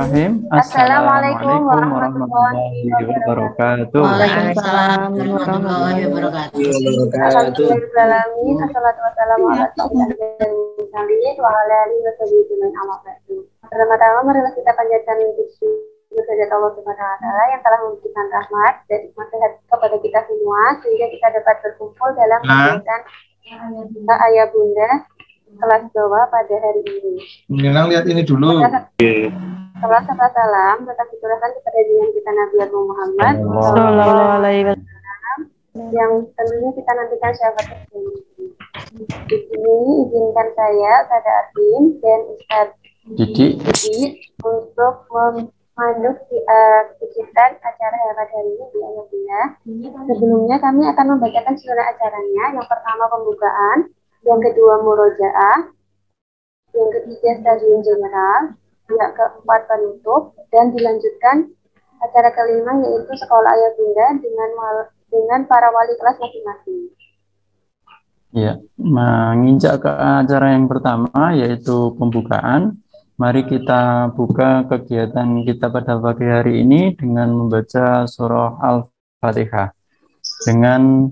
Bismillahirrahmanirrahim. Assalamualaikum Assalamualaikum warahmatullahi wabarakatuh. Waalaikumsalam warahmatullahi wabarakatuh. Alhamdulillahirrahmanirrahim. Assalatu wassalamu ala Pertama-tama marilah kita panjatkan puji kehadirat Allah Subhanahu wa taala yang telah memberikan rahmat dan hikmah sehat kepada kita semua sehingga kita dapat berkumpul dalam kegiatan Ayah Bunda kelas bawah pada hari ini. Mengenang lihat ini dulu. Salam tetap diturunkan kepada junjungan kita Nabi Muhammad Sallallahu alaihi wasallam yang tentunya kita nantikan syafaat di sini. Izinkan saya Ustaz Arvin dan Ustaz Didi untuk memandu kegiatan acara pada hari ini di Ayah Bunda. Sebelumnya kami akan membacakan seluruh acaranya. Yang pertama pembukaan, yang kedua murojaah, yang ketiga stadion general, yang keempat penutup, dan dilanjutkan acara kelima yaitu sekolah Ayah Bunda dengan para wali kelas masing-masing. ya, menginjak ke acara yang pertama yaitu pembukaan. Mari kita buka kegiatan kita pada pagi hari ini dengan membaca surah Al-Fatihah. Dengan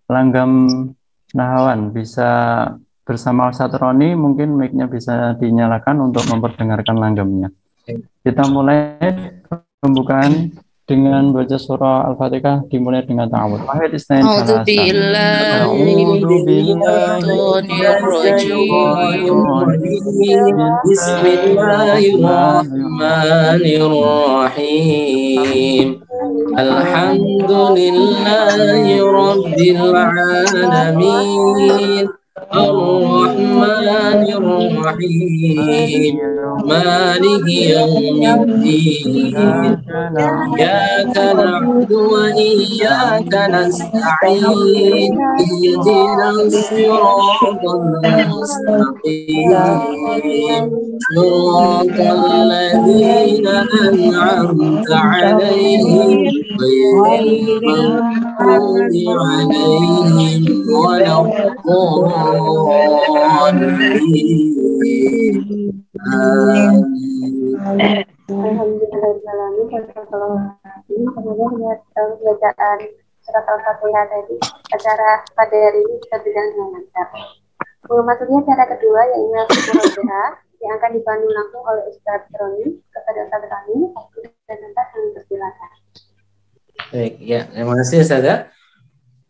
langgam Nahawan bisa bersama Ustaz Roni, mungkin mic-nya bisa dinyalakan untuk memperdengarkan langgamnya. Kita mulai pembukaan dengan baca surah Al-Fatihah, dimulai dengan ta'awudz. Wahid isnain salasa. Bismillahirrahmanirrahim. Alhamdulillahi Rabbil Alamin. Ar-Rahmanir-Rahim. Maliki Yawmiddin. Iyyaka na'budu wa iyyaka nasta'in. Ihdinas siratal mustaqim. Siratal ladzina an'amta 'alaihim ghairil maghdubi 'alaihim Kemudian bacaan surat Al-Fatihah tadi, acara pada hari ini bisa berjalan dengan lancar. Memasuki acara kedua yaitu murojaah yang akan dipandu langsung oleh Ustaz Roni kepada Ustaz Roni dan nanti kami persilakan. Baik, ya, terima kasih Ustazah.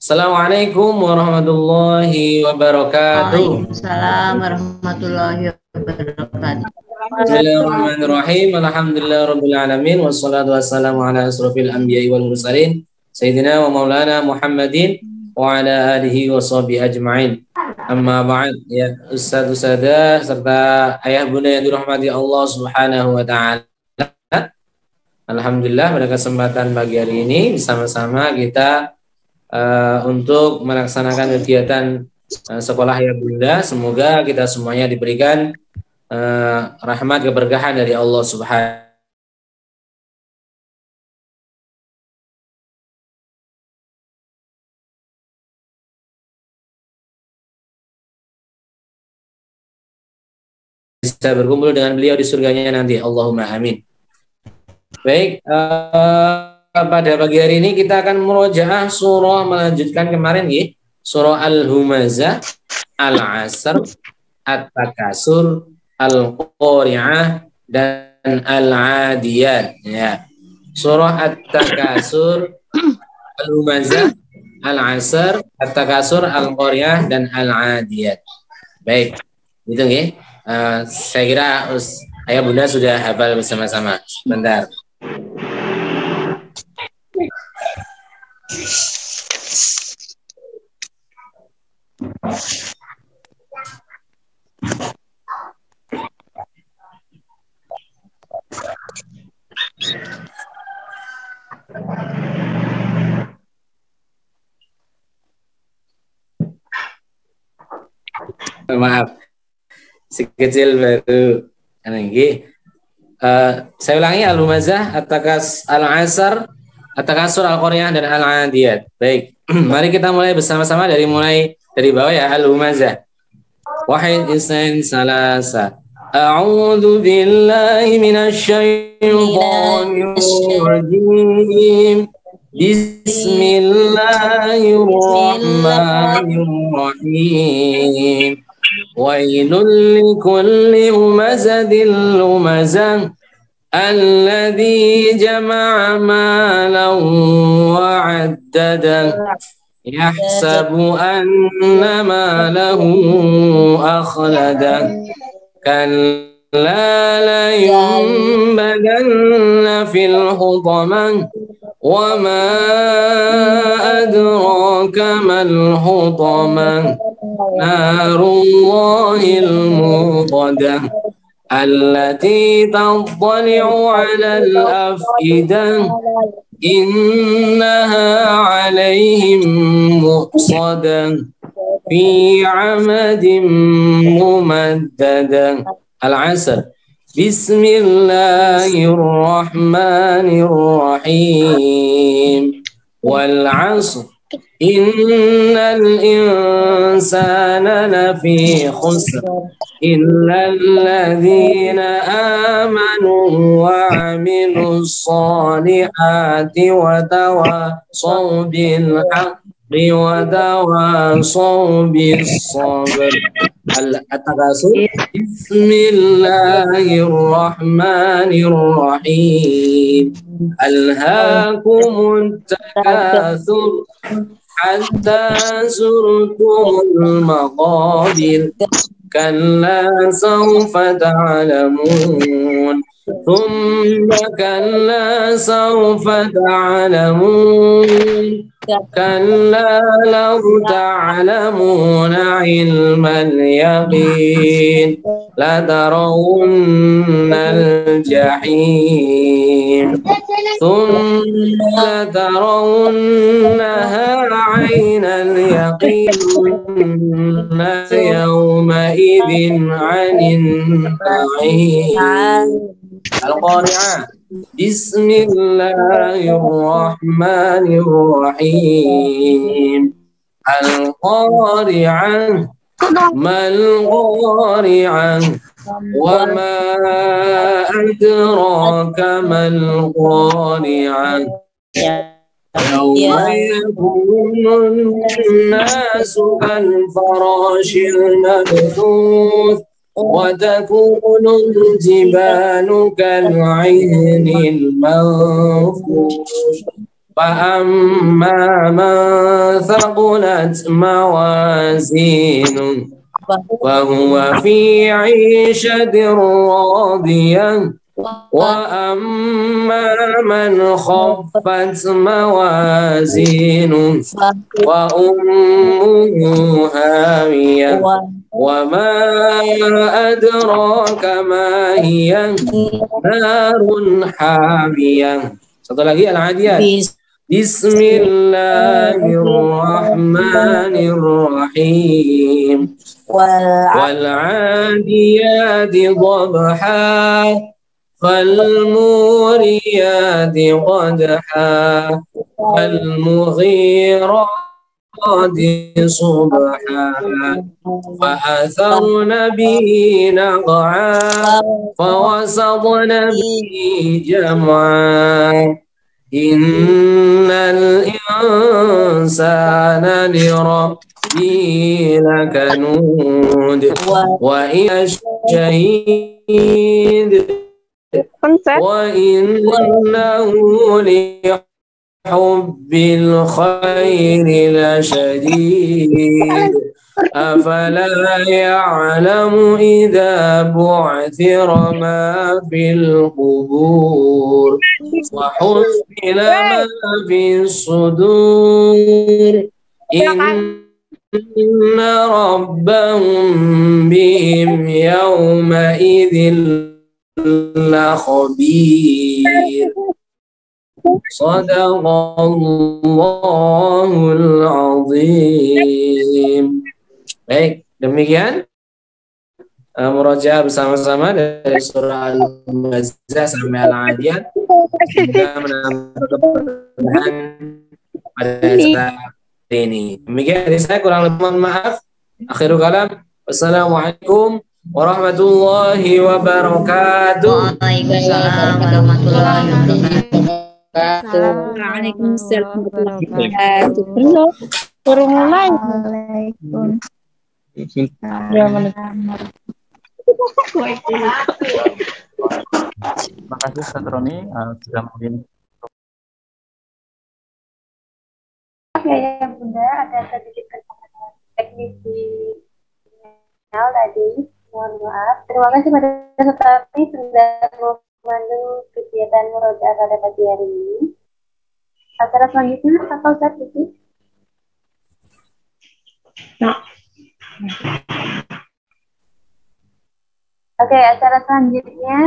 Assalamualaikum warahmatullahi wabarakatuh. Waalaikumsalam warahmatullahi wabarakatuh. Bismillahirrahmanirrahim. Alhamdulillahirabbil alamin wassalatu wassalamu ala asrofil anbiya'i wal mursalin sayyidina wa maulana Muhammadin wa ala alihi wa sahbihi ajma'in. Amma ba'd, ya ustaz-ustazah serta ayah bunda yang dirahmati Allah Subhanahu wa taala. Alhamdulillah pada kesempatan pagi hari ini bersama-sama kita untuk melaksanakan kegiatan sekolah Ayah Bunda. Semoga kita semuanya diberikan rahmat keberkahan dari Allah Subhanahu. Bisa berkumpul dengan beliau di surganya nanti. Allahumma amin. Baik, pada pagi hari ini kita akan murojaah surah melanjutkan kemarin ya, surah Al-Humazah, Al-Asr, At-Takasur, Al-Qari'ah dan Al-Adiyat ya. Surah At-Takasur, Al-Humazah, Al-Asr, At-Takasur, Al-Qari'ah dan Al-Adiyat. Baik, gitu ya. Saya kira ayah bunda sudah hafal bersama-sama. Bentar. Maaf, si kecil baru ini. Saya ulangi Al-Humazah, Al-Asr, At-Takasur, Al-Qari'ah dan Al-Adiyat. Baik, mari kita mulai bersama-sama dari bawah ya. Al-Humazah. Wahid isnain salasa. أعوذ بالله من الشيطان الرجيم. بسم الله الرحمن الرحيم. ويل لكل همزة لمزة الذي جمع مالا وعدده يحسب أن ماله أخلده كلا لينبذن في الحطمة وما أدراك ما الحطمة نار الله الموقدة التي تطلع على الأفئدة إنها عليهم مؤصدة في عمد ممددة. العصر. بسم الله الرحمن الرحيم. والعصر إن الإنسان لفي خسر إلا الذين آمنوا وعملوا الصالحات وتواصوا بالحق وتواصوا بالصبر. التكاثر. بسم الله الرحمن الرحيم. ألهاكم التكاثر حتى زرتم المقابر كلا سوف تعلمون ثم كلا سوف تعلمون كلا لو تعلمون علم اليقين لترون الجحيم ثم لترونها عين اليقين يومئذ عن النعيم. القارعة. بسم الله الرحمن الرحيم. القارعة ما القارعة وما أدراك ما القارعة يوم يكون الناس كالفراش المبثوث وتكون الجبال كالعهن المنفوش فأما من ثقلت موازينه فهو في عيشة راضية وأما من خفت موازينه فأمه هاوية وما أدراك ما هي نار حامية. Satu lagi Al-Adiyat. Bismillahirrahmanirrahim. والعاديات ضبحا فالموريات قدحا فالمغيرات صبحا فأثرن به نقعا فوسطن به جمعا إن الإنسان لربه لكنود وإلى الشهيد وإنه لحب الخير لشديد أفلا يعلم إذا بعثر ما في القبور وحصل ما في الصدور إن ربهم بهم يومئذ لخبير. صدق Allahul Azim. Baik, demikian murojaah bersama-sama dari surah Al-Humazzah sampai Al-Adiyat. Semoga menambah keberkahan pada saat ini. Demikian dari saya, kurang lebih mohon maaf. Akhirul kalam. Wassalamualaikum warahmatullahi wabarakatuh. Waalaikumsalam warahmatullahi wabarakatuh. Waalaikumsalam warahmatullahi wabarakatuh. Belum, baru mulai. Terima kasih Ustaz Roni sudah mungkin. Ya Bunda, ada sedikit kesalahan teknis di sinyal tadi. Mohon maaf. Terima kasih pada Ustaz sudah memandu kegiatan murojaah pada pagi hari ini. Acara selanjutnya apa Ustaz Vicky? Oke, acara selanjutnya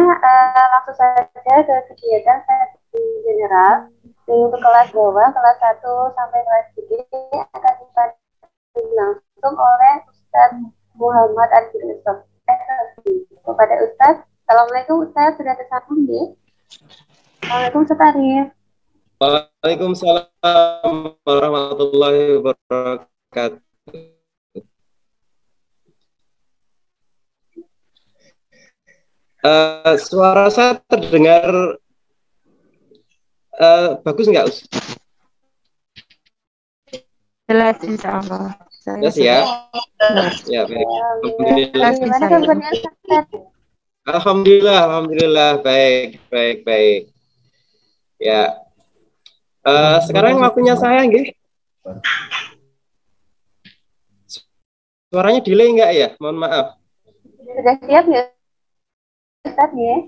langsung saja ke kegiatan sesi general. Jadi untuk kelas bawah, kelas 1 sampai kelas 3 akan dipandu langsung oleh Ustadz Muhammad Arifin Yusuf. Kepada Ustadz, Assalamualaikum Ustadz, sudah tersambung ya? Assalamualaikum Ustadz Arif. Waalaikumsalam warahmatullahi wabarakatuh. Suara saya terdengar bagus nggak, Us? Jelas, insya Allah. Jelas ya? Ya, baik. Alhamdulillah. Alhamdulillah, baik. Ya. Sekarang waktunya saya, nggih. Suaranya delay nggak ya? Mohon maaf. Sudah siap ya, Ustaz ya?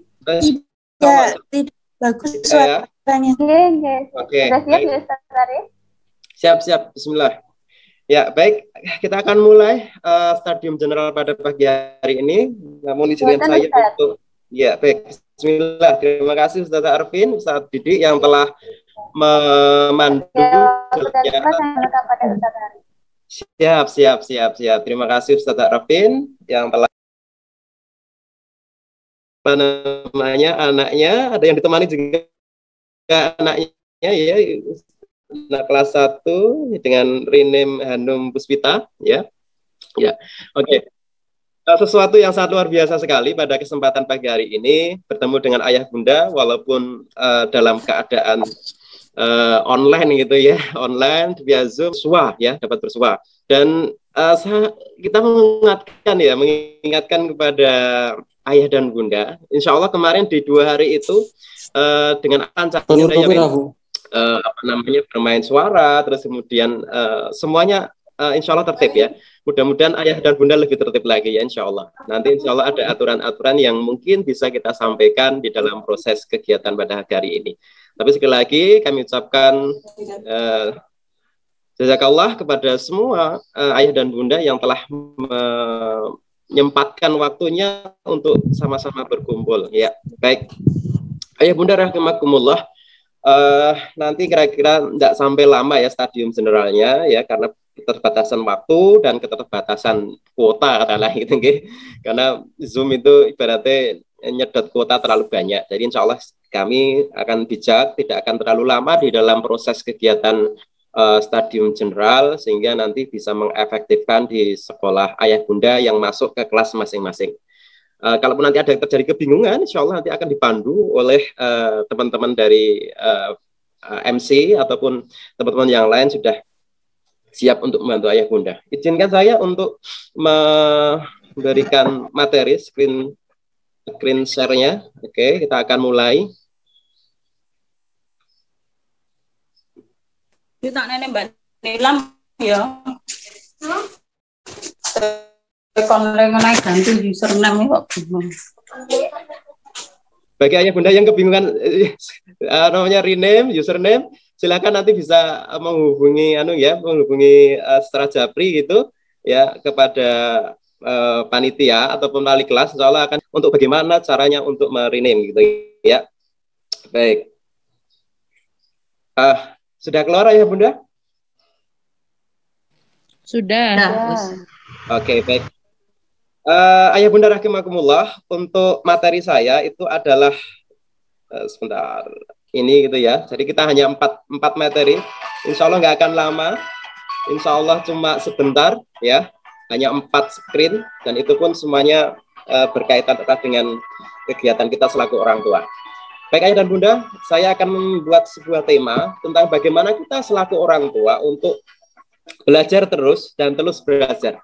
Tidak bagus suaranya. Oke. Sudah siap ya, Ustaz Arif? Siap. Bismillah. Ya, baik. Kita akan mulai stadium general pada pagi hari ini. Namun izinkan saya untuk baik. Bismillah. Terima kasih Ustaz Arifin, Ustaz Didik yang telah memandu. Siap. Terima kasih Ustaz Arifin yang telah anaknya, ada yang ditemani juga anaknya ya, kelas 1 dengan rename Hanum Puspita ya. Oke. Sesuatu yang sangat luar biasa sekali pada kesempatan pagi hari ini bertemu dengan ayah bunda walaupun dalam keadaan online gitu ya, online via Zoom, dapat bersua. Dan kita mengingatkan kepada ayah dan bunda, insya Allah kemarin di 2 hari itu dengan bermain suara, terus kemudian semuanya insya Allah tertib ya. Mudah-mudahan ayah dan bunda lebih tertib lagi ya, insya Allah. Nanti insya Allah ada aturan-aturan yang mungkin bisa kita sampaikan di dalam proses kegiatan pada hari ini. Tapi sekali lagi kami ucapkan jazakallah kepada semua ayah dan bunda yang telah menyempatkan waktunya untuk sama-sama berkumpul. Ya, baik. Ayah bunda rahimakumullah, nanti kira-kira tidak sampai lama ya stadium generalnya ya, karena keterbatasan waktu dan keterbatasan kuota adalah gitu, karena Zoom itu ibaratnya nyedot kuota terlalu banyak. Jadi insya Allah kami akan bijak, tidak akan terlalu lama di dalam proses kegiatan stadium general, sehingga nanti bisa mengefektifkan di sekolah ayah bunda yang masuk ke kelas masing-masing. Kalaupun nanti ada yang terjadi kebingungan, insya Allah nanti akan dipandu oleh teman-teman dari MC ataupun teman-teman yang lain sudah siap untuk membantu ayah bunda. Izinkan saya untuk memberikan materi screen share-nya. Oke, kita akan mulai. Kita nenek Mbak Nilam ya. Naik ganti username kok bingung. Bagi ayah bunda yang kebingungan namanya rename, username, silakan nanti bisa menghubungi secara japri gitu ya kepada panitia ataupun wali kelas, insya Allah akan untuk bagaimana caranya untuk merename gitu ya. Baik. Sudah keluar ayah bunda? Sudah. Oke, baik. Ayah bunda rahimakumullah, untuk materi saya itu adalah sebentar ini gitu ya. Jadi kita hanya 4 materi. Insya Allah nggak akan lama. Insya Allah cuma sebentar ya. Hanya 4 screen dan itu pun semuanya berkaitan erat dengan kegiatan kita selaku orang tua. Baik ayah dan bunda, saya akan membuat sebuah tema tentang bagaimana kita selaku orang tua untuk belajar terus dan terus belajar.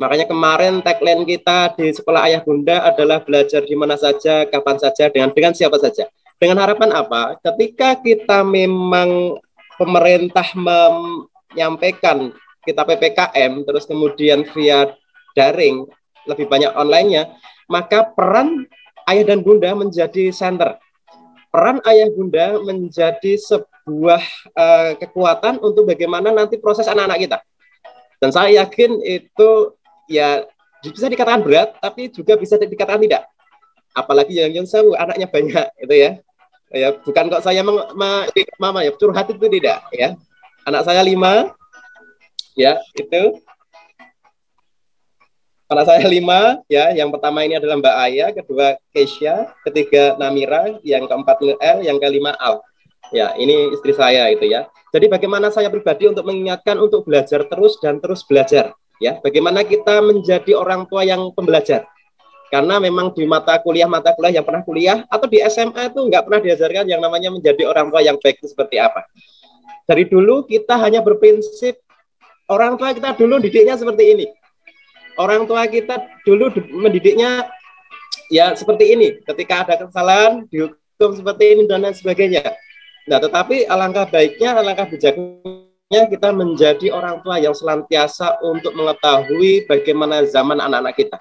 Makanya kemarin tagline kita di sekolah ayah bunda adalah belajar di mana saja, kapan saja, dengan siapa saja. Dengan harapan apa? Ketika kita memang pemerintah menyampaikan kita PPKM, terus kemudian via daring, lebih banyak online-nya, maka peran ayah dan bunda menjadi center. Peran ayah bunda menjadi sebuah kekuatan untuk bagaimana nanti proses anak-anak kita. Dan saya yakin itu ya bisa dikatakan berat, tapi juga bisa dikatakan tidak. Apalagi yang sewu anaknya banyak, itu ya. Ya bukan kok saya mama ya curhat itu tidak ya. Anak saya 5, ya itu. Anak saya 5 ya. Yang pertama ini adalah Mbak Aya, kedua Keisha, ketiga Namira, yang keempat L, yang kelima Al. Ya ini istri saya itu ya. Jadi bagaimana saya pribadi untuk mengingatkan untuk belajar terus dan terus belajar. Ya, bagaimana kita menjadi orang tua yang pembelajar. Karena memang di mata kuliah yang pernah kuliah atau di SMA itu nggak pernah diajarkan yang namanya menjadi orang tua yang baik itu seperti apa. Dari dulu kita hanya berprinsip orang tua kita dulu didiknya seperti ini. Orang tua kita dulu mendidiknya ya seperti ini. Ketika ada kesalahan dihukum seperti ini dan lain sebagainya. Nah, tetapi alangkah baiknya, alangkah bijaknya kita menjadi orang tua yang senantiasa untuk mengetahui bagaimana zaman anak-anak kita.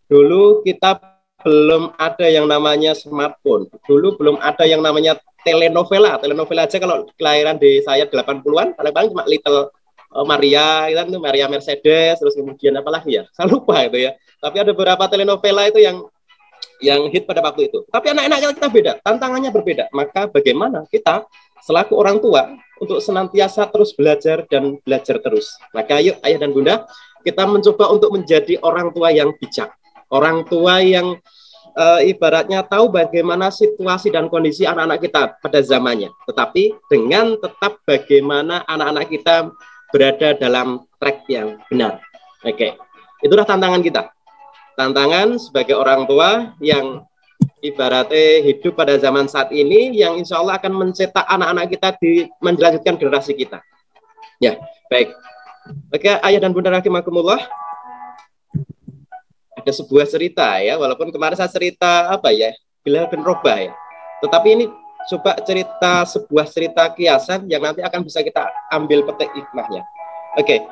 Dulu kita belum ada yang namanya smartphone. Dulu belum ada yang namanya telenovela. Telenovela aja kalau kelahiran di saya 80-an, paling cuma Little Maria, itu Maria Mercedes, terus kemudian apa lagi ya? Saya lupa itu ya. Tapi ada beberapa telenovela itu yang hit pada waktu itu. Tapi anak-anak kita beda, tantangannya berbeda. Maka bagaimana kita selaku orang tua untuk senantiasa terus belajar dan belajar terus. Maka yuk ayah dan bunda, kita mencoba untuk menjadi orang tua yang bijak. Orang tua yang ibaratnya tahu bagaimana situasi dan kondisi anak-anak kita pada zamannya. Tetapi dengan tetap bagaimana anak-anak kita berada dalam track yang benar. Oke, itulah tantangan kita. Tantangan sebagai orang tua yang ibaratnya hidup pada zaman saat ini yang insya Allah akan mencetak anak-anak kita melanjutkan generasi kita. Ya, baik. Oke, ayah dan bunda rahimakumullah. Ada sebuah cerita ya, walaupun kemarin saya cerita apa ya, Bilal bin Rabah ya. Tetapi ini coba sebuah cerita kiasan yang nanti akan bisa kita ambil petik hikmahnya. Oke.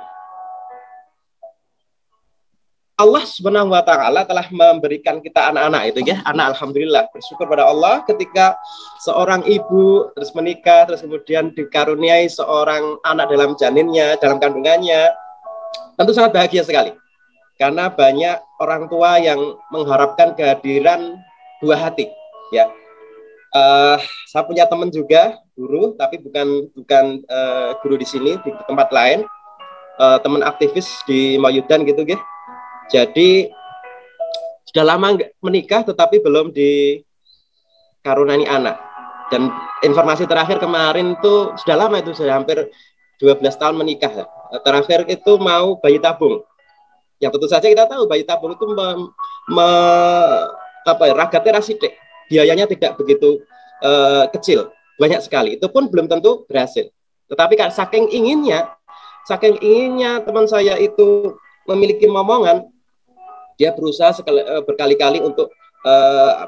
Allah Subhanahu wa taala telah memberikan kita anak-anak itu ya, anak alhamdulillah. Bersyukur pada Allah ketika seorang ibu terus menikah, terus kemudian dikaruniai seorang anak dalam janinnya, dalam kandungannya. Tentu sangat bahagia sekali. Karena banyak orang tua yang mengharapkan kehadiran buah hati, ya. Saya punya teman juga guru, tapi bukan guru di sini, di tempat lain, teman aktivis di Mayudan gitu, gitu. Jadi sudah lama menikah, tetapi belum dikaruniai anak. Dan informasi terakhir kemarin itu sudah lama, itu sudah hampir 12 tahun menikah. Terakhir itu mau bayi tabung. Yang tentu saja kita tahu bayi tabung itu ragatnya rasidik, biayanya tidak begitu kecil, banyak sekali. Itu pun belum tentu berhasil. Tetapi kan saking inginnya teman saya itu memiliki momongan, dia berusaha berkali-kali untuk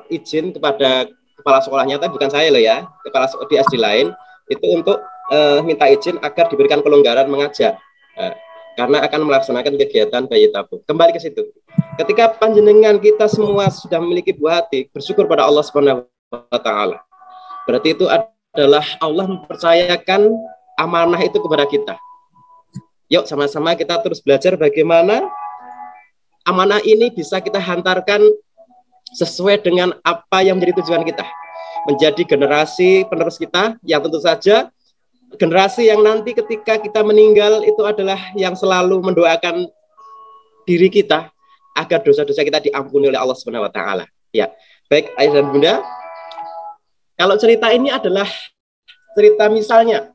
izin kepada kepala sekolahnya, tapi bukan saya loh ya, kepala di SD lain itu untuk minta izin agar diberikan kelonggaran mengajar. Karena akan melaksanakan kegiatan bayi tabung. Kembali ke situ. Ketika panjenengan kita semua sudah memiliki buah hati, bersyukur pada Allah Subhanahu wa taala. Berarti itu adalah Allah mempercayakan amanah itu kepada kita. Yuk sama-sama kita terus belajar bagaimana amanah ini bisa kita hantarkan sesuai dengan apa yang menjadi tujuan kita. Menjadi generasi penerus kita yang tentu saja generasi yang nanti ketika kita meninggal itu adalah yang selalu mendoakan diri kita agar dosa-dosa kita diampuni oleh Allah Subhanahu wa taala. Ya. Baik, ayah dan bunda. Kalau cerita ini adalah cerita misalnya.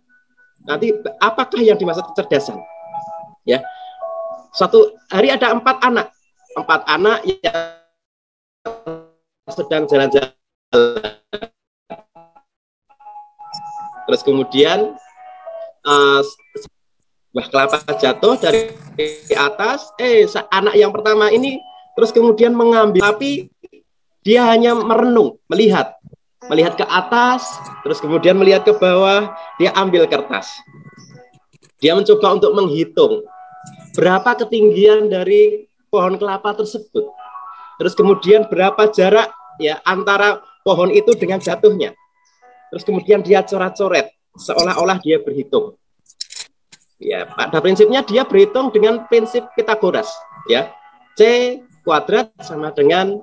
Nanti apakah yang dimaksud kecerdasan? Ya. Suatu hari ada 4 anak. 4 anak sedang jalan-jalan. Terus kemudian buah kelapa jatuh dari atas. Anak yang pertama ini terus kemudian mengambil, tapi dia hanya merenung, melihat ke atas, terus kemudian melihat ke bawah. Dia ambil kertas. Dia mencoba untuk menghitung berapa ketinggian dari pohon kelapa tersebut. Terus kemudian berapa jarak ya antara pohon itu dengan jatuhnya. Terus kemudian dia coret-coret seolah-olah dia berhitung. Ya, pada prinsipnya dia berhitung dengan prinsip Pythagoras, ya. C kuadrat sama dengan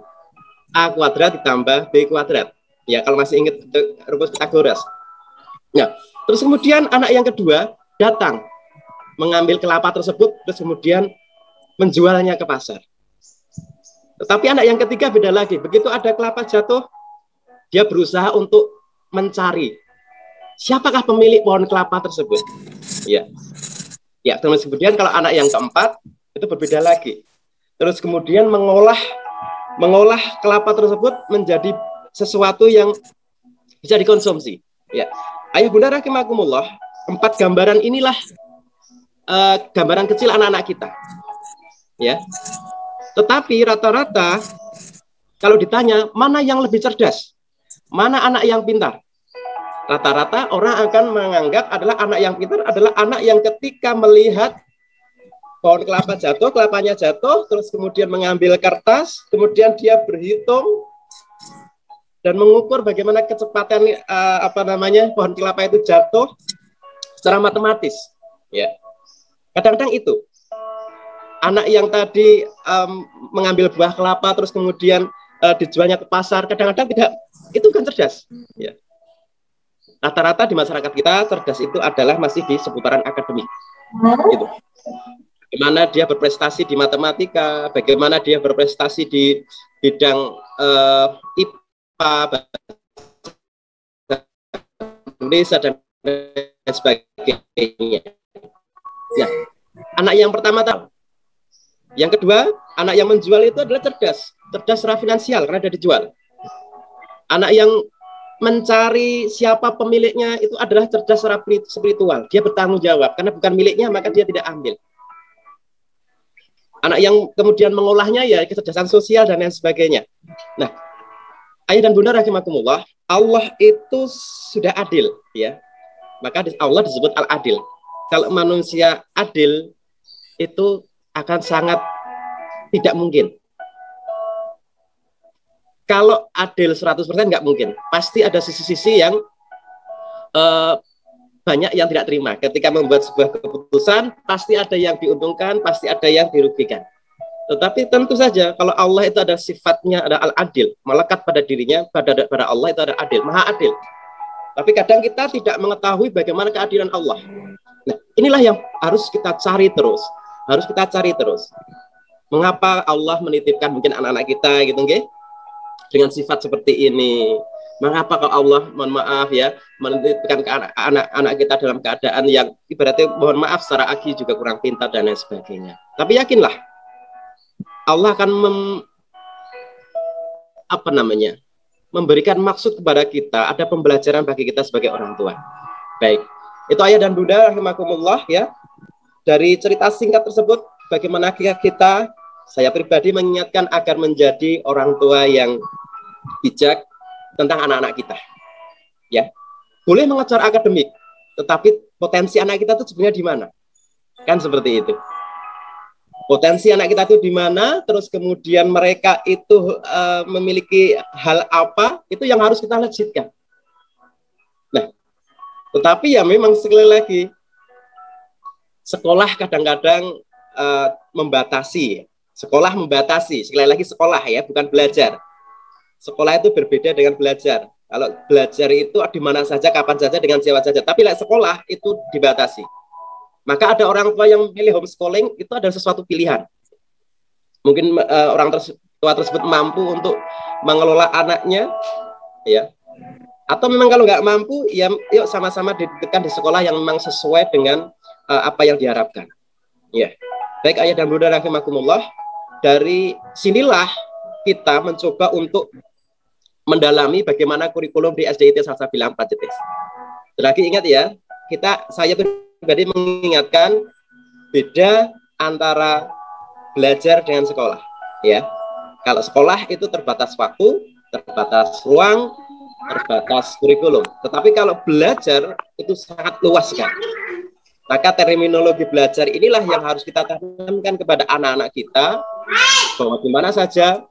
A kuadrat ditambah B kuadrat. Ya, kalau masih ingat rumus Pythagoras. Ya, terus kemudian anak yang kedua datang mengambil kelapa tersebut, terus kemudian menjualnya ke pasar. Tetapi anak yang ketiga beda lagi. Begitu ada kelapa jatuh, dia berusaha untuk mencari siapakah pemilik pohon kelapa tersebut. Ya, ya. Terus kemudian kalau anak yang keempat itu berbeda lagi. Terus kemudian mengolah kelapa tersebut menjadi sesuatu yang bisa dikonsumsi. Ya, ayah bunda rahimakumullah, 4 gambaran inilah gambaran kecil anak-anak kita. Ya. Tetapi rata-rata kalau ditanya mana yang lebih cerdas, mana anak yang pintar, rata-rata orang akan menganggap adalah anak yang pintar adalah anak yang ketika melihat pohon kelapa jatuh, kelapanya jatuh, terus kemudian mengambil kertas, kemudian dia berhitung dan mengukur bagaimana kecepatan pohon kelapa itu jatuh secara matematis. Ya, kadang-kadang itu anak yang tadi mengambil buah kelapa terus kemudian dijualnya ke pasar, kadang-kadang tidak, itu kan cerdas. Ya. Rata-rata di masyarakat kita cerdas itu adalah masih di seputaran akademik. Gitu. Bagaimana dia berprestasi di matematika, bagaimana dia berprestasi di bidang IPA, Indonesia dan sebagainya. Ya, anak yang pertama tahu. Yang kedua, anak yang menjual itu adalah cerdas secara finansial karena ada dijual. Anak yang mencari siapa pemiliknya itu adalah cerdas secara spiritual. Dia bertanggung jawab karena bukan miliknya maka dia tidak ambil. Anak yang kemudian mengolahnya ya kecerdasan sosial dan lain sebagainya. Nah, ayah dan bunda rahimakumullah, Allah itu sudah adil, ya. Maka Allah disebut al-adil. Kalau manusia adil itu akan sangat tidak mungkin. Kalau adil 100% nggak mungkin. Pasti ada sisi-sisi yang banyak yang tidak terima. Ketika membuat sebuah keputusan, pasti ada yang diuntungkan, pasti ada yang dirugikan. Tetapi tentu saja kalau Allah itu ada sifatnya, ada al-adil, melekat pada dirinya, pada Allah itu ada adil, maha adil. Tapi kadang kita tidak mengetahui bagaimana keadilan Allah. Nah, inilah yang harus kita cari terus. Mengapa Allah menitipkan mungkin anak-anak kita gitu nggih dengan sifat seperti ini? Mengapa kalau Allah, mohon maaf ya, menitipkan ke anak-anak kita dalam keadaan yang ibaratnya mohon maaf secara akhi juga kurang pintar dan lain sebagainya. Tapi yakinlah Allah akan memberikan maksud kepada kita, ada pembelajaran bagi kita sebagai orang tua. Baik, itu ayah dan bunda rahimakumullah ya. Dari cerita singkat tersebut, bagaimana kita, saya pribadi mengingatkan agar menjadi orang tua yang bijak tentang anak-anak kita. Ya, boleh mengejar akademik, tetapi potensi anak kita itu sebenarnya di mana? Kan seperti itu. Potensi anak kita itu di mana? Terus kemudian mereka itu memiliki hal apa? Itu yang harus kita lanjutkan. Nah, tetapi ya memang sekali lagi. Sekolah kadang-kadang membatasi. Sekolah membatasi. Sekali lagi sekolah ya, bukan belajar. Sekolah itu berbeda dengan belajar. Kalau belajar itu di mana saja, kapan saja, dengan siapa saja. Tapi sekolah itu dibatasi. Maka ada orang tua yang memilih homeschooling, itu adalah sesuatu pilihan. Mungkin orang tua tersebut mampu untuk mengelola anaknya, ya. Atau memang kalau nggak mampu, ya yuk sama-sama didirikan di sekolah yang memang sesuai dengan apa yang diharapkan. Ya, baik ayah dan bunda rahimakumullah, dari sinilah kita mencoba untuk mendalami bagaimana kurikulum di SDIT Salsabila 4 Jetis. Lagi ingat ya, saya pribadi mengingatkan beda antara belajar dengan sekolah. Ya, kalau sekolah itu terbatas waktu, terbatas ruang, terbatas kurikulum. Tetapi kalau belajar itu sangat luas kan. Maka terminologi belajar inilah yang harus kita tanamkan kepada anak-anak kita, bahwa di mana saja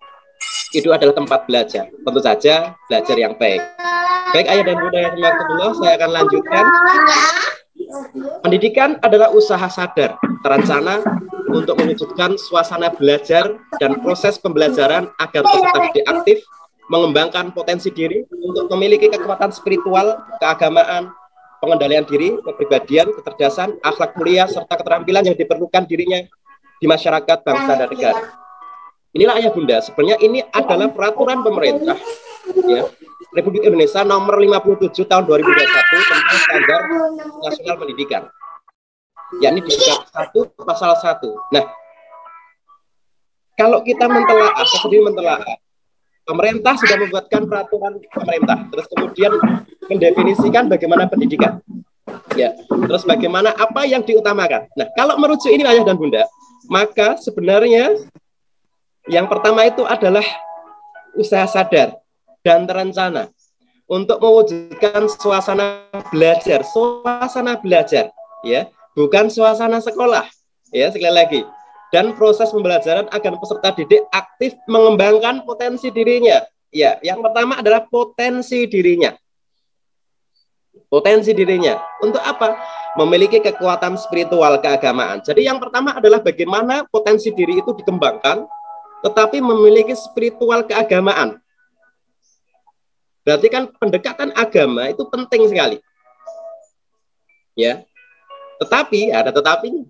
itu adalah tempat belajar. Tentu saja belajar yang baik. Baik ayah dan bunda yang dimaksudullah, saya akan lanjutkan. Pendidikan adalah usaha sadar, terencana untuk mewujudkan suasana belajar dan proses pembelajaran agar peserta didik aktif mengembangkan potensi diri untuk memiliki kekuatan spiritual, keagamaan, pengendalian diri, kepribadian, kecerdasan, akhlak mulia, serta keterampilan yang diperlukan dirinya di masyarakat, bangsa, dan negara. Inilah ayah bunda, sebenarnya ini adalah peraturan pemerintah ya, Republik Indonesia nomor 57 tahun 2021 tentang standar nasional pendidikan, yakni di bab 1 pasal 1. Nah, kalau kita mentelaah, saya sendiri mentelaah, pemerintah sudah membuatkan peraturan pemerintah, terus kemudian mendefinisikan bagaimana pendidikan, ya, terus bagaimana apa yang diutamakan. Nah, kalau merujuk ini ayah dan bunda, maka sebenarnya yang pertama itu adalah usaha sadar dan terencana untuk mewujudkan suasana belajar, ya, bukan suasana sekolah, ya, sekali lagi. Dan proses pembelajaran agar peserta didik aktif mengembangkan potensi dirinya. Ya, yang pertama adalah potensi dirinya. Potensi dirinya. Untuk apa? Memiliki kekuatan spiritual keagamaan. Jadi yang pertama adalah bagaimana potensi diri itu dikembangkan, tetapi memiliki spiritual keagamaan. Berarti kan pendekatan agama itu penting sekali. Ya. Tetapi, ada tetapinya.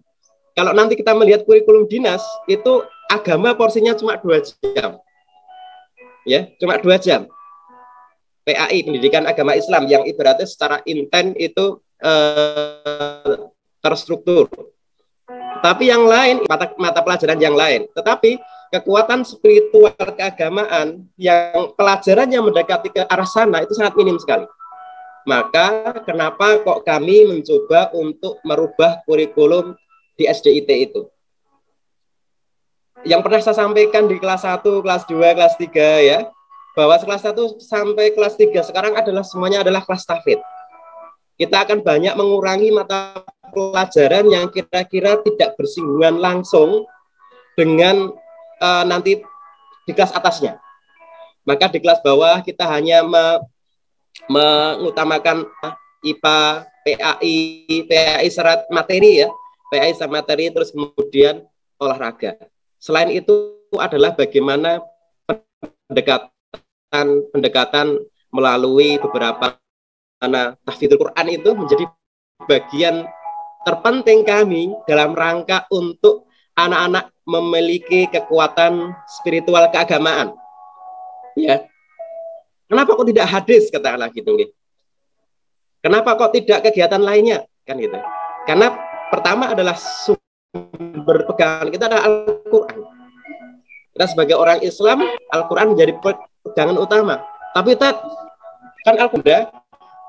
Kalau nanti kita melihat kurikulum dinas, itu agama porsinya cuma 2 jam. Ya, cuma 2 jam. PAI, Pendidikan Agama Islam, yang ibaratnya secara intent itu terstruktur. Tapi yang lain, mata pelajaran yang lain. Tetapi kekuatan spiritual keagamaan yang pelajarannya mendekati ke arah sana itu sangat minim sekali. Maka kenapa kok kami mencoba untuk merubah kurikulum di SDIT itu? Yang pernah saya sampaikan di kelas 1, kelas 2, kelas 3 ya, bahwa kelas 1 sampai kelas 3 sekarang semuanya adalah kelas tahfidz. Kita akan banyak mengurangi mata pelajaran yang kira-kira tidak bersinggungan langsung dengan nanti di kelas atasnya. Maka di kelas bawah kita hanya mengutamakan IPA, PAI serat materi ya, PAI serat materi, terus kemudian olahraga. Selain itu adalah bagaimana pendekatan melalui beberapa tahfidzul Quran itu menjadi bagian terpenting kami dalam rangka untuk anak-anak memiliki kekuatan spiritual keagamaan. Ya. Kenapa kok tidak hadis, katakanlah gitu nih. Kenapa kok tidak kegiatan lainnya, kan gitu. Karena pertama adalah sumber pegangan kita adalah Al-Qur'an. Kita sebagai orang Islam, Al-Qur'an menjadi pegangan utama. Tapi kan Al-Qur'an,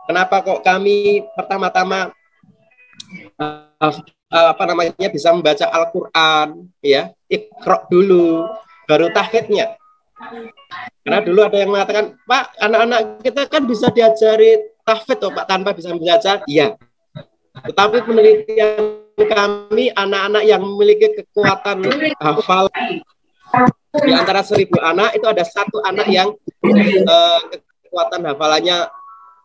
kenapa kok kami pertama-tama bisa membaca Al-Quran, ya, Iqra dulu, baru tahfidznya. Karena dulu ada yang mengatakan, Pak, anak-anak kita kan bisa diajari tahfidz, oh, Pak, tanpa bisa membaca. Iya. Tetapi penelitian kami, anak-anak yang memiliki kekuatan hafal di antara 1.000 anak, itu ada 1 anak yang kekuatan hafalannya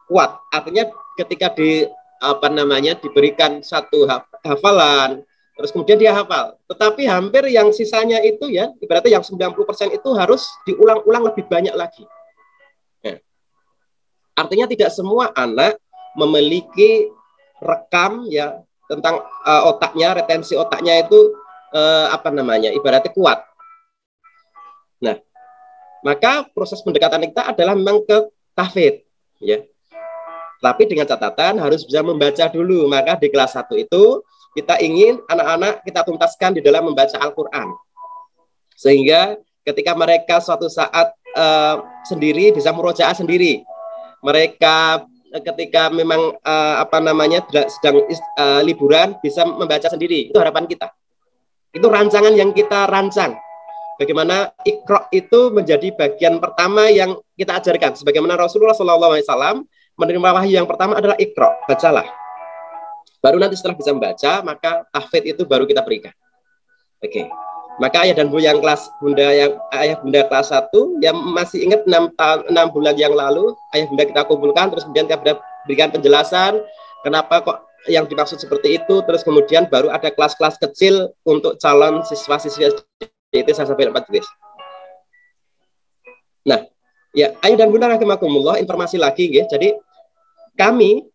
kuat. Artinya ketika diberikan 1 hafalan, terus kemudian dia hafal. Tetapi hampir yang sisanya itu ya, ibaratnya yang 90% itu harus diulang-ulang lebih banyak lagi. Ya. Artinya tidak semua anak memiliki rekam ya tentang otaknya, retensi otaknya itu ibaratnya kuat. Nah, maka proses pendekatan kita adalah memang ke tahfidz, ya. Tapi dengan catatan harus bisa membaca dulu. Maka di kelas 1 itu kita ingin anak-anak kita tuntaskan di dalam membaca Al-Quran. Sehingga ketika mereka suatu saat sendiri bisa murojaah sendiri. Mereka ketika memang sedang liburan bisa membaca sendiri. Itu harapan kita. Itu rancangan yang kita rancang. Bagaimana Iqra itu menjadi bagian pertama yang kita ajarkan. Sebagaimana Rasulullah SAW menerima wahyu yang pertama adalah Iqra, bacalah. Baru nanti setelah bisa membaca, maka tahfidz itu baru kita berikan. Oke. Maka ayah dan bunda kelas 1 yang masih ingat 6 bulan yang lalu, ayah bunda kita kumpulkan, terus kemudian kita berikan penjelasan kenapa kok yang dimaksud seperti itu, terus kemudian baru ada kelas-kelas kecil untuk calon siswa-siswi itu sampai 4 jenis. Nah, ya ayah dan bunda rahimakumullah, informasi lagi, ya. Jadi kami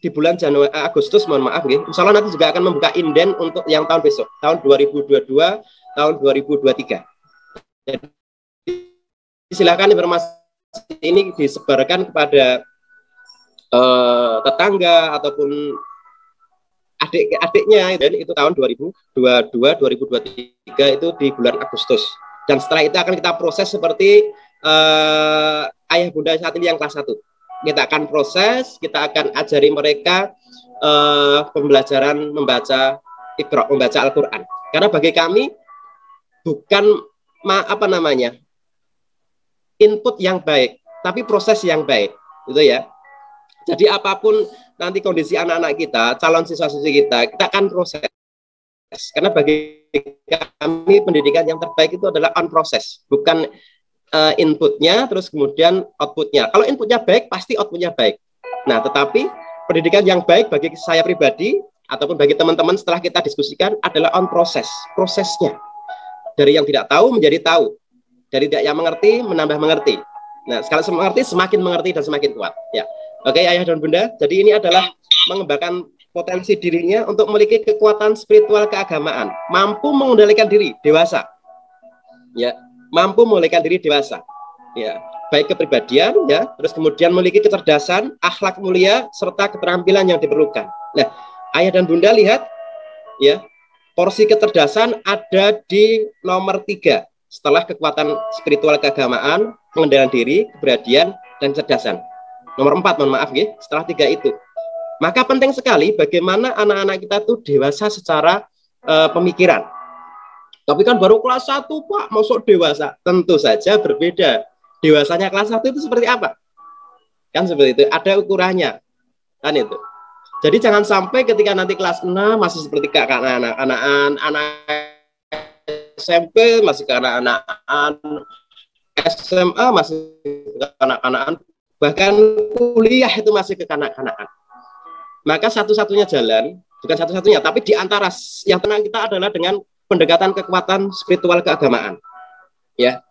di bulan Agustus, mohon maaf, insya Allah nanti juga akan membuka inden untuk yang tahun besok, tahun 2022, tahun 2023. Jadi, silakan informasi ini disebarkan kepada tetangga ataupun adik-adiknya, dan itu tahun 2022, 2023 itu di bulan Agustus. Dan setelah itu akan kita proses seperti ayah bunda saat ini yang kelas 1. Kita akan proses, kita akan ajari mereka pembelajaran membaca Iqra, membaca Al-Quran. Karena bagi kami bukan input yang baik, tapi proses yang baik, gitu ya. Jadi apapun nanti kondisi anak-anak kita, calon siswa-siswi kita akan proses. Karena bagi kami pendidikan yang terbaik itu adalah on proses, bukan inputnya terus kemudian outputnya. Kalau inputnya baik pasti outputnya baik. Nah, tetapi pendidikan yang baik bagi saya pribadi ataupun bagi teman-teman setelah kita diskusikan adalah on prosesnya. Dari yang tidak tahu menjadi tahu, dari tidak yang mengerti menambah mengerti. Nah, sekali mengerti semakin mengerti dan semakin kuat. Ya, oke ayah dan bunda. Jadi ini adalah mengembangkan potensi dirinya untuk memiliki kekuatan spiritual keagamaan, mampu mengendalikan diri dewasa. Ya. Mampu memulihkan diri dewasa, ya, baik kepribadian, ya, terus kemudian memiliki kecerdasan, akhlak mulia, serta keterampilan yang diperlukan. Nah, ayah dan bunda lihat, ya, porsi kecerdasan ada di nomor 3 setelah kekuatan spiritual keagamaan, pengendalian diri, keberanian, dan kecerdasan. Nomor 4, mohon maaf, ya, setelah 3 itu. Maka penting sekali bagaimana anak-anak kita tuh dewasa secara pemikiran. Tapi kan baru kelas 1, Pak, masuk dewasa. Tentu saja berbeda. Dewasanya kelas 1 itu seperti apa? Kan seperti itu, ada ukurannya. Kan itu. Jadi jangan sampai ketika nanti kelas 6 masih seperti anak SMP, masih ke anak-anak SMA, masih ke anak-anak, bahkan kuliah itu masih ke anak-anak. Maka satu-satunya jalan, bukan satu-satunya, tapi di antara yang tenang kita adalah dengan pendekatan kekuatan spiritual keagamaan, ya.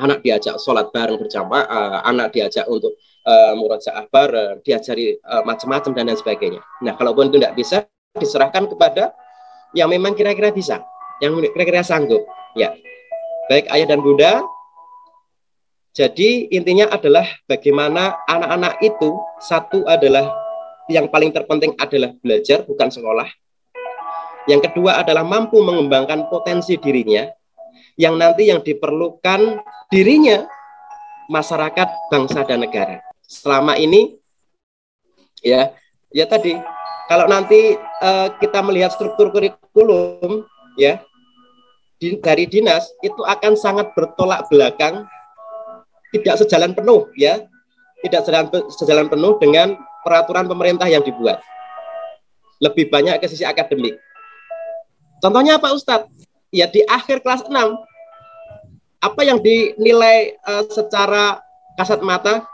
Anak diajak sholat bareng berjamaah, anak diajak untuk murojaah bareng, diajari macam-macam dan lain sebagainya. Nah, kalaupun itu tidak bisa, diserahkan kepada yang memang kira-kira bisa, yang kira-kira sanggup, ya. Baik ayah dan bunda. Jadi intinya adalah bagaimana anak-anak itu, satu adalah yang paling terpenting adalah belajar, bukan sekolah. Yang kedua adalah mampu mengembangkan potensi dirinya, yang nanti yang diperlukan dirinya, masyarakat, bangsa, dan negara. Selama ini, ya tadi, kalau nanti kita melihat struktur kurikulum, ya, dari dinas, itu akan sangat bertolak belakang, tidak sejalan penuh, ya, tidak sejalan penuh dengan peraturan pemerintah yang dibuat. Lebih banyak ke sisi akademik. Contohnya apa Ustadz? Ya di akhir kelas 6, apa yang dinilai secara kasat mata?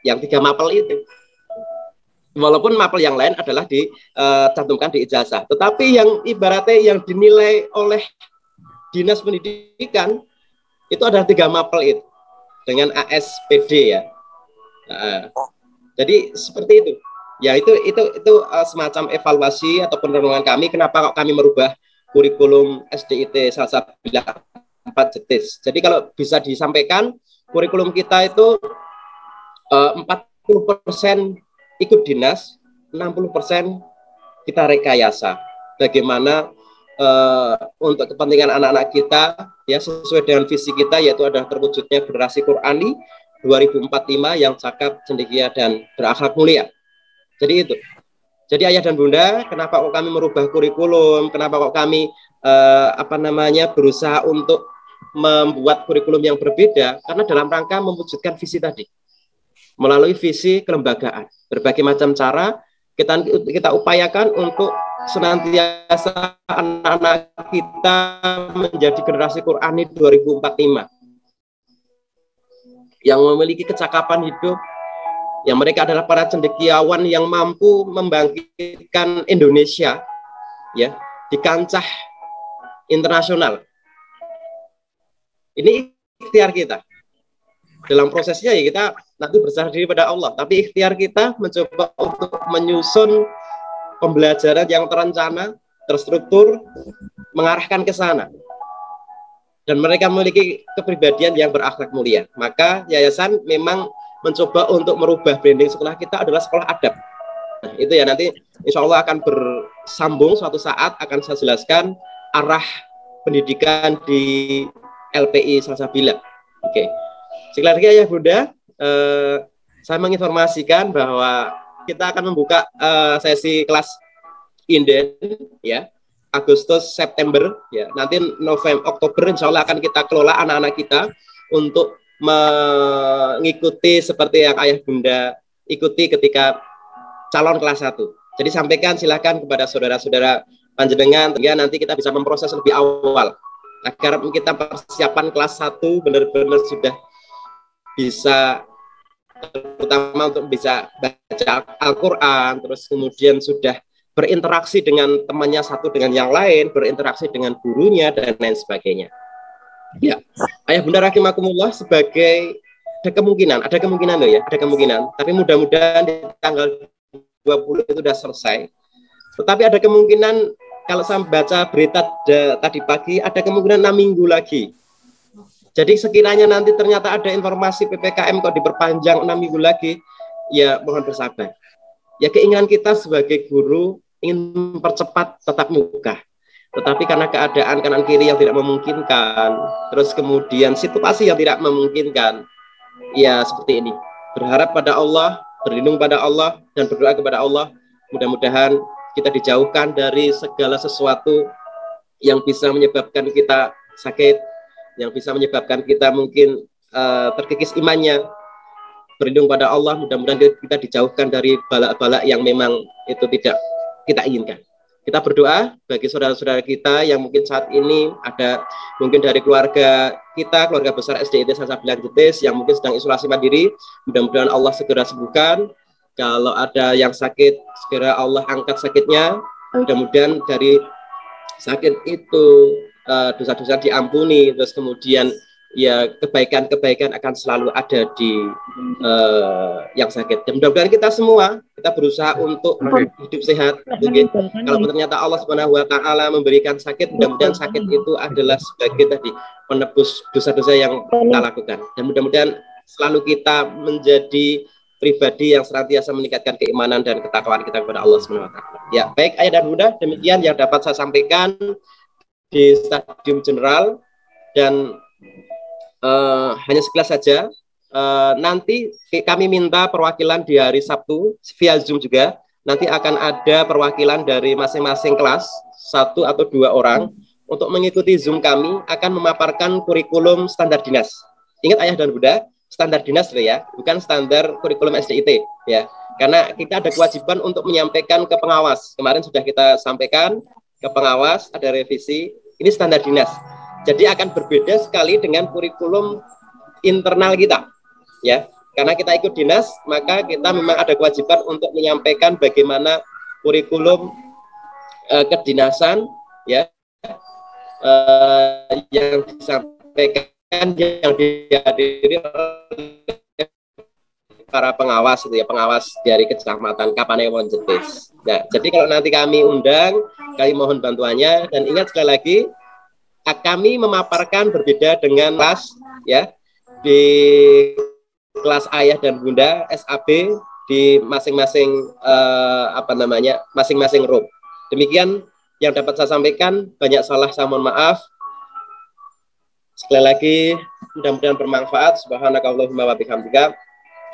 Yang 3 mapel itu. Walaupun mapel yang lain adalah dicantumkan di ijazah. Tetapi yang ibaratnya yang dinilai oleh Dinas Pendidikan, itu adalah 3 mapel itu. Dengan ASPD, ya. Nah, jadi seperti itu. Ya itu semacam evaluasi atau penrenungan kami. Kenapa kok kami merubah kurikulum SDIT Salsabila 4 jetis. Jadi kalau bisa disampaikan, kurikulum kita itu 40% ikut dinas, 60% kita rekayasa. Bagaimana untuk kepentingan anak-anak kita ya, sesuai dengan visi kita, yaitu adalah terwujudnya generasi Qurani 2045 yang cakap, cendekia, dan berakhlak mulia. Jadi itu. Jadi ayah dan bunda, kenapa kok kami merubah kurikulum? Kenapa kok kami berusaha untuk membuat kurikulum yang berbeda? Karena dalam rangka mewujudkan visi tadi. Melalui visi kelembagaan, berbagai macam cara kita upayakan untuk senantiasa anak-anak kita menjadi generasi Qurani 2045 yang memiliki kecakapan hidup, yang mereka adalah para cendekiawan yang mampu membangkitkan Indonesia ya di kancah internasional. Ini ikhtiar kita. Dalam prosesnya ya kita nanti berserah diri pada Allah, tapi ikhtiar kita mencoba untuk menyusun pembelajaran yang terencana, terstruktur, mengarahkan ke sana. Dan mereka memiliki kepribadian yang berakhlak mulia. Maka yayasan memang mencoba untuk merubah branding sekolah kita adalah sekolah adab. Nah, itu ya nanti insya Allah akan bersambung suatu saat, akan saya jelaskan arah pendidikan di LPI Salsabila. Oke. Sekali lagi ya Bunda, saya menginformasikan bahwa kita akan membuka sesi kelas inden ya, Agustus September ya, nanti November Oktober insya Allah akan kita kelola anak-anak kita untuk mengikuti seperti yang ayah bunda ikuti ketika calon kelas 1. Jadi sampaikan silakan kepada saudara-saudara panjenengan ya, nanti kita bisa memproses lebih awal agar kita persiapan kelas 1 benar-benar sudah bisa, terutama untuk bisa baca Al-Quran, terus kemudian sudah berinteraksi dengan temannya satu dengan yang lain, berinteraksi dengan gurunya, dan lain sebagainya. Ya, ayah bunda rahimakumullah, sebagai ada kemungkinan loh ya, ada kemungkinan, tapi mudah-mudahan di tanggal 20 itu sudah selesai. Tetapi ada kemungkinan, kalau saya baca berita tadi pagi, ada kemungkinan 6 minggu lagi. Jadi sekiranya nanti ternyata ada informasi PPKM kok diperpanjang 6 minggu lagi, ya mohon bersabar. Ya keinginan kita sebagai guru ingin mempercepat tatap muka. Tetapi karena keadaan kanan kiri yang tidak memungkinkan, terus kemudian situasi yang tidak memungkinkan, ya seperti ini. Berharap pada Allah, berlindung pada Allah, dan berdoa kepada Allah, mudah-mudahan kita dijauhkan dari segala sesuatu yang bisa menyebabkan kita sakit, yang bisa menyebabkan kita mungkin terkikis imannya. Berlindung pada Allah, mudah-mudahan kita dijauhkan dari balak-balak yang memang itu tidak kita inginkan. Kita berdoa bagi saudara-saudara kita yang mungkin saat ini ada mungkin dari keluarga kita, keluarga besar SDIT Salsabila Jetis yang mungkin sedang isolasi mandiri. Mudah-mudahan Allah segera sembuhkan. Kalau ada yang sakit, segera Allah angkat sakitnya. Mudah-mudahan dari sakit itu dosa-dosa diampuni, terus kemudian ya kebaikan-kebaikan akan selalu ada di yang sakit. Dan mudah-mudahan kita semua kita berusaha untuk hidup sehat. Okay. Kalau ternyata Allah Subhanahu wa taala memberikan sakit, mudah-mudahan sakit itu adalah sebagai tadi penebus dosa-dosa yang kita lakukan. Dan mudah-mudahan selalu kita menjadi pribadi yang senantiasa meningkatkan keimanan dan ketakwaan kita kepada Allah Subhanahu wa taala. Ya, baik ayah dan bunda, demikian yang dapat saya sampaikan di Stadium General, dan hanya sekilas saja. Nanti kami minta perwakilan di hari Sabtu via Zoom juga. Nanti akan ada perwakilan dari masing-masing kelas, 1 atau 2 orang, untuk mengikuti Zoom kami akan memaparkan kurikulum standar dinas. Ingat ayah dan bunda, standar dinas ya, bukan standar kurikulum SDIT ya. Karena kita ada kewajiban untuk menyampaikan ke pengawas. Kemarin sudah kita sampaikan ke pengawas, ada revisi. Ini standar dinas. Jadi akan berbeda sekali dengan kurikulum internal kita, ya. Karena kita ikut dinas, maka kita memang ada kewajiban untuk menyampaikan bagaimana kurikulum kedinasan, ya, yang disampaikan, yang dihadiri para pengawas, itu ya, pengawas dari Kecamatan Kapanewon Jetis. Nah, jadi kalau nanti kami undang, kami mohon bantuannya, dan ingat sekali lagi, kami memaparkan berbeda dengan kelas ya, di kelas ayah dan bunda SAB di masing-masing masing-masing room. Demikian yang dapat saya sampaikan. Banyak salah, saya mohon maaf. Sekali lagi, mudah-mudahan bermanfaat. Subhanakallahumma wa bihamdika.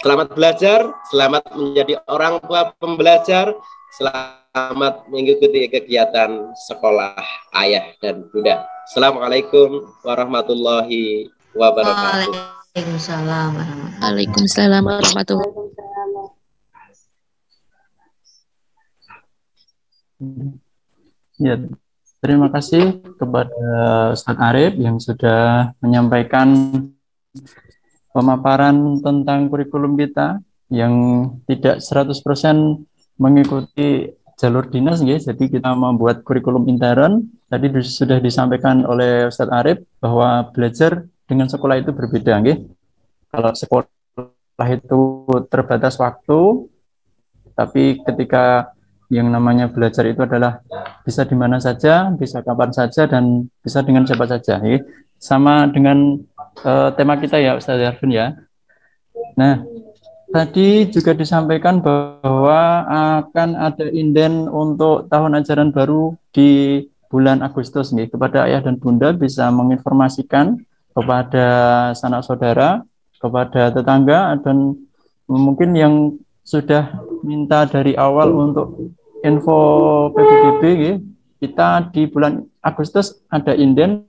Selamat belajar, selamat menjadi orang tua pembelajar, selamat mengikuti kegiatan sekolah ayah dan bunda. Assalamualaikum warahmatullahi wabarakatuh. Waalaikumsalam. Waalaikumsalam warahmatullahi Waalaikumsalam. Ya, terima kasih kepada Ustadz Arif yang sudah menyampaikan pemaparan tentang kurikulum kita yang tidak 100% mengikuti jalur dinas, ya. Jadi kita membuat kurikulum intern. Tadi sudah disampaikan oleh Ustadz Arif bahwa belajar dengan sekolah itu berbeda, ya. Kalau sekolah itu terbatas waktu, tapi ketika yang namanya belajar itu adalah bisa di mana saja, bisa kapan saja, dan bisa dengan siapa saja, ya. Sama dengan tema kita ya Ustaz Yarfin ya. Nah, tadi juga disampaikan bahwa akan ada inden untuk tahun ajaran baru di bulan Agustus nih. Kepada ayah dan bunda bisa menginformasikan kepada sanak saudara, kepada tetangga, dan mungkin yang sudah minta dari awal untuk info PPDB ya. Kita di bulan Agustus ada inden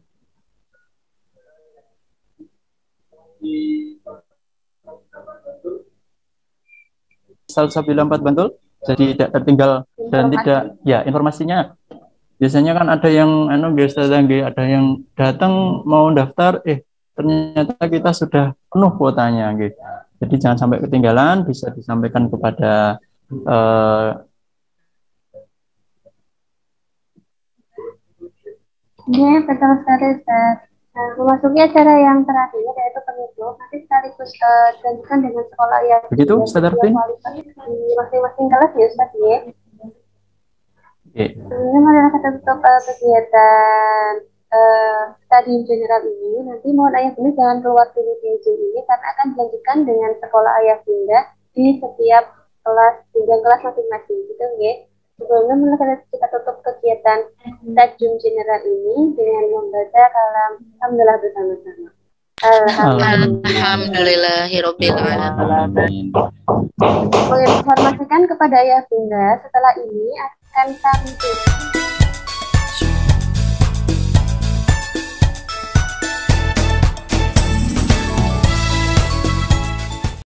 Salsabila 4 Bantul, jadi tidak tertinggal dan tidak, ya, informasinya biasanya kan ada yang ada yang datang mau daftar, ternyata kita sudah penuh kuotanya gitu. Jadi jangan sampai ketinggalan, bisa disampaikan kepada Ya, betul sekali, Ustaz. Nah, memasuki acara yang terakhir yaitu penutup, nanti sekaligus dilanjutkan dengan sekolah yang begitu, Ustaz Arfin? di masing-masing kelas ya, Ustaz ya. Ini adalah kata tutup kegiatan stadium general ini. Nanti mohon ayah bunda jangan keluar dulu di Zoom ini karena akan dilanjutkan dengan sekolah ayah bunda di setiap kelas, jenjang kelas masing-masing, gitu ya. Sebelumnya kita tutup kegiatan stadium general ini dengan membaca kalam alhamdulillah bersama-sama. Alhamdulillahirabbil alamin. Menginformasikan kepada ayah bunda setelah ini akan kami tutup